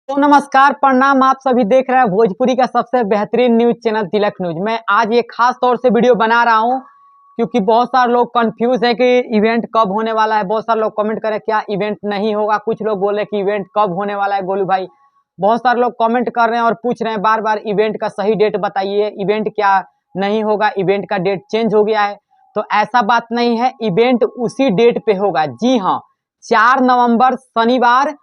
तो नमस्कार प्रणाम, आप सभी देख रहे हैं भोजपुरी का सबसे बेहतरीन न्यूज चैनल तिलक न्यूज। मैं आज ये खास तौर से वीडियो बना रहा हूं क्योंकि बहुत सारे लोग कंफ्यूज हैं कि इवेंट कब होने वाला है। बहुत सारे लोग कमेंट करें क्या इवेंट नहीं होगा, कुछ लोग बोले कि इवेंट कब होने वाला है गोलू भाई। बहुत सारे लोग कमेंट कर रहे हैं और पूछ रहे हैं बार बार इवेंट का सही डेट बताइए, इवेंट क्या नहीं होगा, इवेंट का डेट चेंज हो गया है। तो ऐसा बात नहीं है, इवेंट उसी डेट पे होगा। जी हाँ, 4 नवंबर शनिवार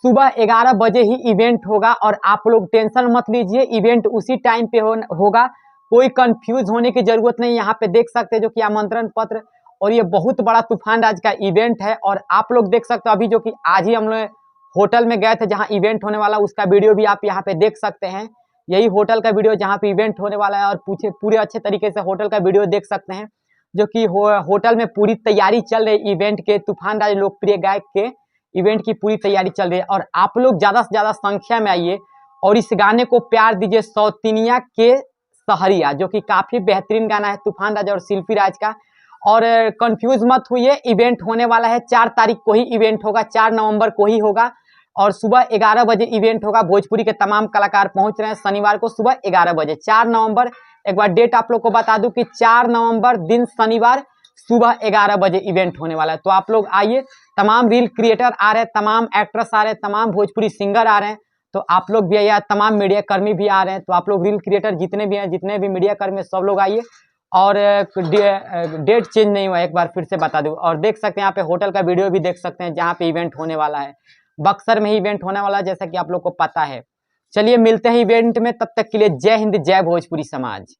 सुबह 11 बजे ही इवेंट होगा और आप लोग टेंशन मत लीजिए, इवेंट उसी टाइम पे होगा। कोई कंफ्यूज होने की जरूरत नहीं। यहाँ पे देख सकते हैं जो कि आमंत्रण पत्र और ये बहुत बड़ा तूफान राज का इवेंट है। और आप लोग देख सकते हो अभी जो कि आज ही हम लोग होटल में गए थे जहाँ इवेंट होने वाला, उसका वीडियो भी आप यहाँ पे देख सकते हैं। यही होटल का वीडियो जहाँ पे इवेंट होने वाला है और पूरे अच्छे तरीके से होटल का वीडियो देख सकते हैं जो कि होटल में पूरी तैयारी चल रही इवेंट के, तूफान राज लोकप्रिय गायक के इवेंट की पूरी तैयारी चल रही है। और आप लोग ज्यादा से ज्यादा संख्या में आइए और इस गाने को प्यार दीजिए, सौतीनिया के सहरिया, जो कि काफी बेहतरीन गाना है तूफान राज और शिल्पी राज का। और कंफ्यूज मत हुई, इवेंट होने वाला है 4 तारीख को ही इवेंट होगा, 4 नवंबर को ही होगा और सुबह 11 बजे इवेंट होगा। भोजपुरी के तमाम कलाकार पहुंच रहे हैं शनिवार को सुबह 11 बजे, 4 नवंबर। एक बार डेट आप लोग को बता दूं कि 4 नवंबर दिन शनिवार सुबह 11 बजे इवेंट होने वाला है। तो आप लोग आइए, तमाम रील क्रिएटर आ रहे हैं, तमाम एक्ट्रेस आ रहे हैं, तमाम भोजपुरी सिंगर आ रहे हैं। तो आप लोग भी आइए, तमाम मीडिया कर्मी भी आ रहे हैं। तो आप लोग रील क्रिएटर जितने भी हैं, जितने भी मीडिया कर्मी, सब लोग आइए। और डेट चेंज नहीं हुआ, एक बार फिर से बता दूं। और देख सकते हैं यहाँ पे होटल का वीडियो भी देख सकते हैं जहाँ पे इवेंट होने वाला है। बक्सर में ही इवेंट होने वाला है जैसा कि आप लोग को पता है। चलिए मिलते हैं इवेंट में, तब तक के लिए जय हिंद, जय भोजपुरी समाज।